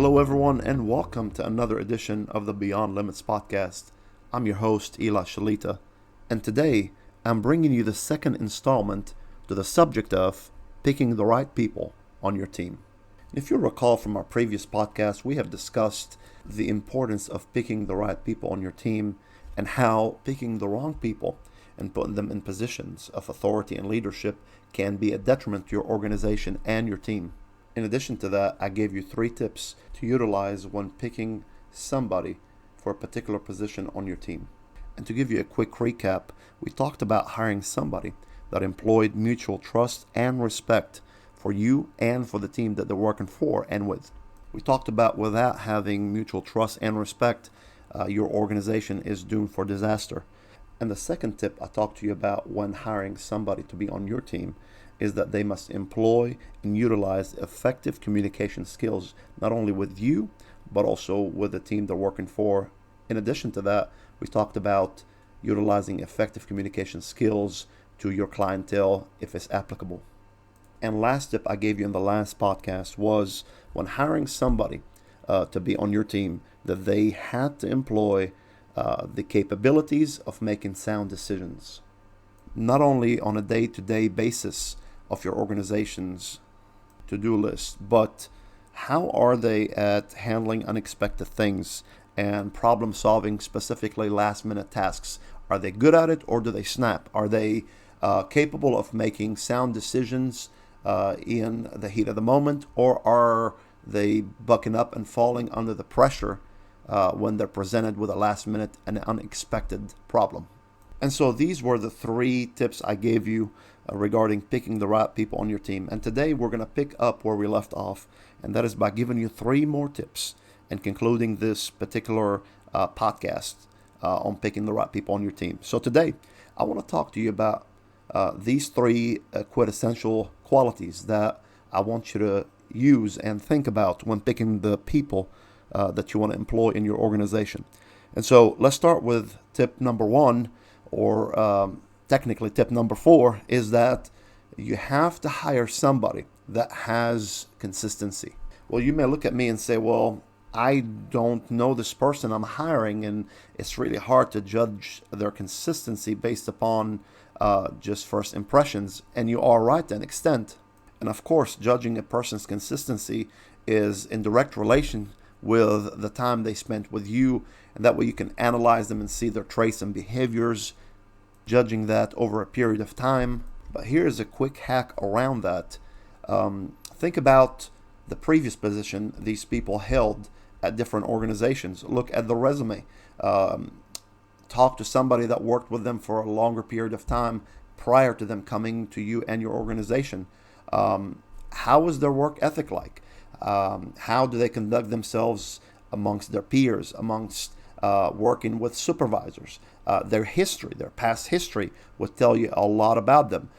Hello, everyone, and welcome to another edition of the Beyond Limits podcast. I'm your host, Eli Shalita, and today I'm bringing you the second installment to the subject of picking the right people on your team. If you recall from our previous podcast, we have discussed the importance of picking the right people on your team and how picking the wrong people and putting them in positions of authority and leadership can be a detriment to your organization and your team. In addition to that, I gave you 3 tips to utilize when picking somebody for a particular position on your team. And to give you a quick recap, we talked about hiring somebody that employed mutual trust and respect for you and for the team that they're working for and with. We talked about without having mutual trust and respect, your organization is doomed for disaster. And the second tip I talked to you about when hiring somebody to be on your team is that they must employ and utilize effective communication skills, not only with you, but also with the team they're working for. In addition to that, we talked about utilizing effective communication skills to your clientele if it's applicable. And last tip I gave you in the last podcast was when hiring somebody to be on your team, that they had to employ the capabilities of making sound decisions, not only on a day-to-day basis of your organization's to-do list, but how are they at handling unexpected things and problem solving, specifically last-minute tasks? Are they good at it, or do they snap? Are they capable of making sound decisions in the heat of the moment, or are they bucking up and falling under the pressure when they're presented with a last-minute and unexpected problem? And so these were the 3 tips I gave you regarding picking the right people on your team. And today we're going to pick up where we left off, and that is by giving you 3 more tips and concluding this particular podcast on picking the right people on your team. So today I want to talk to you about these 3 quintessential qualities that I want you to use and think about when picking the people that you want to employ in your organization. And so let's start with tip number 1, or technically tip number 4, is that you have to hire somebody that has consistency. Well, you may look at me and say, well, I don't know this person I'm hiring, and it's really hard to judge their consistency based upon just first impressions. And you are right to an extent. And of course, judging a person's consistency is in direct relation with the time they spent with you, and that way you can analyze them and see their traits and behaviors, judging that over a period of time. But here's a quick hack around that. Think about the previous position these people held at different organizations. Look at the resume. Talk to somebody that worked with them for a longer period of time prior to them coming to you and your organization. How was their work ethic like? How do they conduct themselves amongst their peers, amongst working with supervisors? Their history, their past history would tell you a lot about them.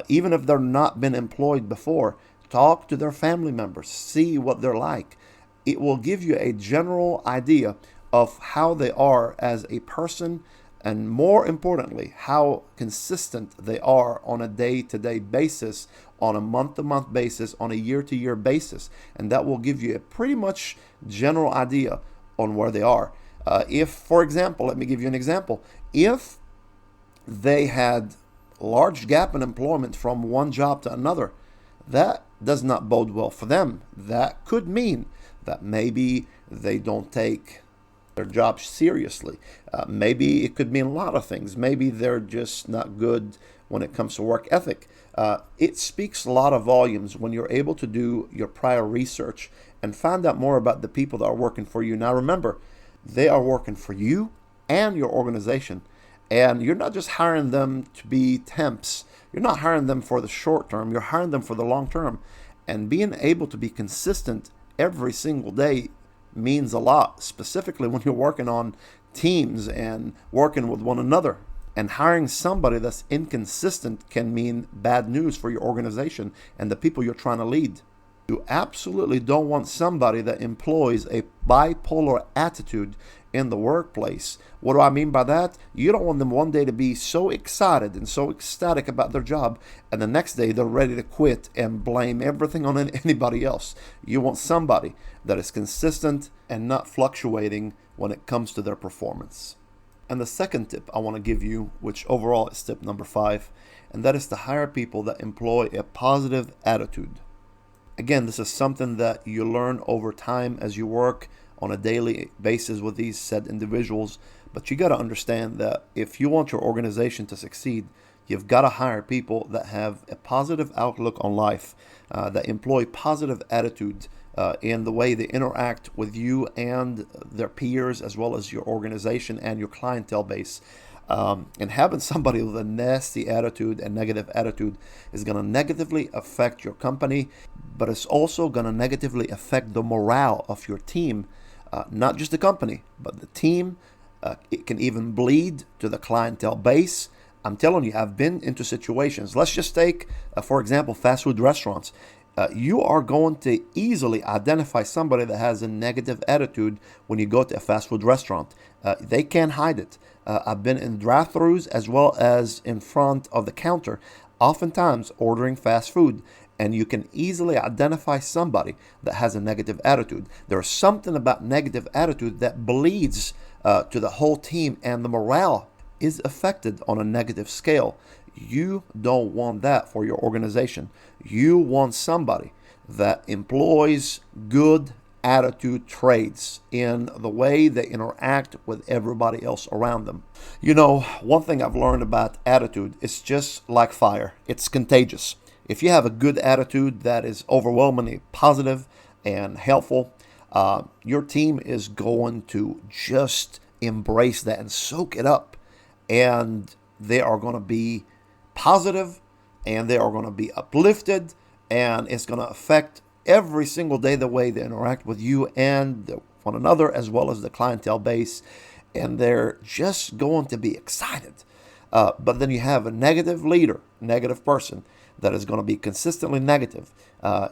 Even if they're not been employed before, talk to their family members, see what they're like. It will give you a general idea of how they are as a person, and more importantly, how consistent they are on a day-to-day basis, on a month-to-month basis, on a year-to-year basis. And that will give you a pretty much general idea on where they are. If, for example, let me give you an example. If they had a large gap in employment from one job to another, that does not bode well for them. That could mean that maybe they don't take their job seriously. Maybe it could mean a lot of things. Maybe they're just not good when it comes to work ethic. It speaks a lot of volumes when you're able to do your prior research and find out more about the people that are working for you. Now remember, they are working for you and your organization. And you're not just hiring them to be temps. You're not hiring them for the short term. You're hiring them for the long term. And being able to be consistent every single day means a lot, specifically when you're working on teams and working with one another. And hiring somebody that's inconsistent can mean bad news for your organization and the people you're trying to lead. You absolutely don't want somebody that employs a bipolar attitude in the workplace. What do I mean by that? You don't want them one day to be so excited and so ecstatic about their job, and the next day they're ready to quit and blame everything on anybody else. You want somebody that is consistent and not fluctuating when it comes to their performance. And the second tip I want to give you, which overall is tip number 5, and that is to hire people that employ a positive attitude. Again, this is something that you learn over time as you work on a daily basis with these said individuals. But you got to understand that if you want your organization to succeed, you've got to hire people that have a positive outlook on life, that employ positive attitude in the way they interact with you and their peers, as well as your organization and your clientele base. And having somebody with a nasty attitude and negative attitude is going to negatively affect your company, but it's also going to negatively affect the morale of your team, not just the company, but the team. It can even bleed to the clientele base. I'm telling you, I've been into situations. Let's just take, for example, fast food restaurants. You are going to easily identify somebody that has a negative attitude when you go to a fast food restaurant. They can't hide it. I've been in drive-thrus as well as in front of the counter, oftentimes ordering fast food, and you can easily identify somebody that has a negative attitude. There's something about negative attitude that bleeds to the whole team, and the morale is affected on a negative scale. You don't want that for your organization. You want somebody that employs good attitude traits in the way they interact with everybody else around them. You know, one thing I've learned about attitude is just like fire. It's contagious. If you have a good attitude that is overwhelmingly positive and helpful, your team is going to just embrace that and soak it up. And they are going to be positive, and they are going to be uplifted, and it's going to affect every single day the way they interact with you and one another, as well as the clientele base, and they're just going to be excited. But then you have a negative leader, negative person that is going to be consistently negative,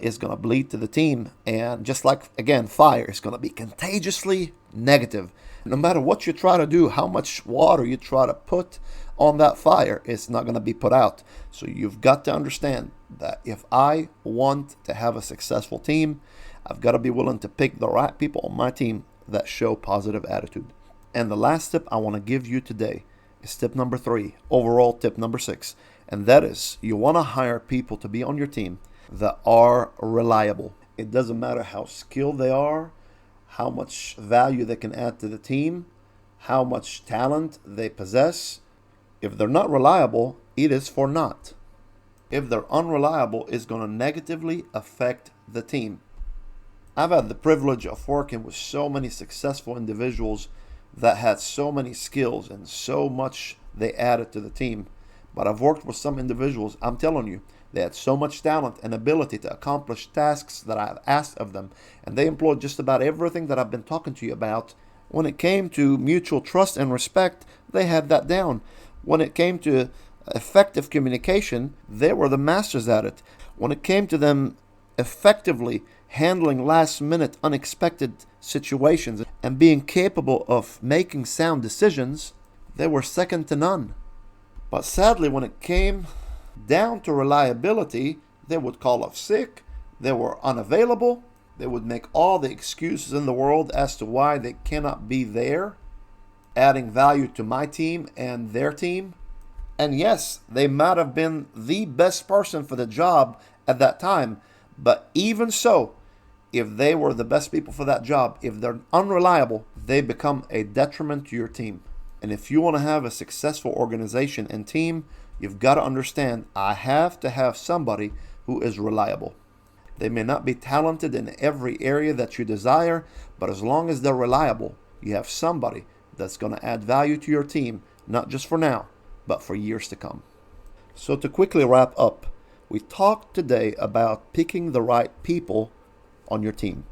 is going to bleed to the team, and just like, again, fire, is going to be contagiously negative. No matter what you try to do, how much water you try to put on that fire, it's not going to be put out. So you've got to understand that if I want to have a successful team, I've got to be willing to pick the right people on my team that show positive attitude. And the last tip I want to give you today is tip number 3, overall tip number 6. And that is, you want to hire people to be on your team that are reliable. It doesn't matter how skilled they are, how much value they can add to the team, how much talent they possess. If they're not reliable, it is for naught. If they're unreliable, it's going to negatively affect the team. I've had the privilege of working with so many successful individuals that had so many skills and so much they added to the team. But I've worked with some individuals, I'm telling you, they had so much talent and ability to accomplish tasks that I've asked of them, and they employed just about everything that I've been talking to you about. When it came to mutual trust and respect, they had that down. When it came to effective communication, they were the masters at it. When it came to them effectively handling last-minute unexpected situations and being capable of making sound decisions, they were second to none. But sadly, when it came down to reliability, they would call off sick, they were unavailable, they would make all the excuses in the world as to why they cannot be there, adding value to my team and their team. And yes, they might have been the best person for the job at that time, but even so, if they were the best people for that job, if they're unreliable, they become a detriment to your team. And if you want to have a successful organization and team, you've got to understand, I have to have somebody who is reliable. They may not be talented in every area that you desire, but as long as they're reliable, you have somebody that's going to add value to your team, not just for now, but for years to come. So to quickly wrap up, we talked today about picking the right people on your team.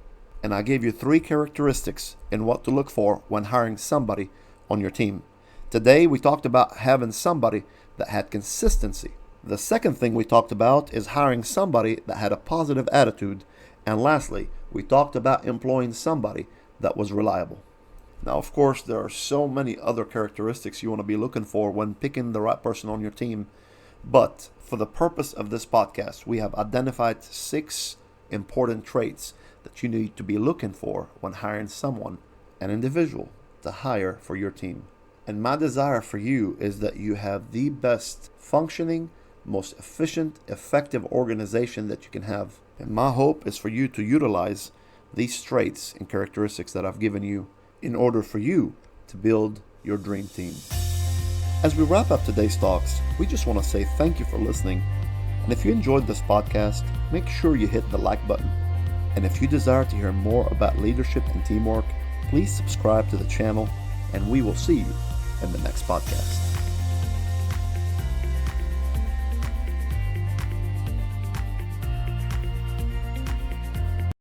And I gave you 3 characteristics in what to look for when hiring somebody on your team. Today we talked about having somebody that had consistency. The second thing we talked about is hiring somebody that had a positive attitude. And lastly, we talked about employing somebody that was reliable. Now, of course, there are so many other characteristics you want to be looking for when picking the right person on your team. But for the purpose of this podcast, we have identified 6 important traits that you need to be looking for when hiring someone, an individual, to hire for your team. And my desire for you is that you have the best functioning, most efficient, effective organization that you can have. And my hope is for you to utilize these traits and characteristics that I've given you in order for you to build your dream team. As we wrap up today's talks, we just want to say thank you for listening. And if you enjoyed this podcast, make sure you hit the like button. And if you desire to hear more about leadership and teamwork, please subscribe to the channel, and we will see you in the next podcast.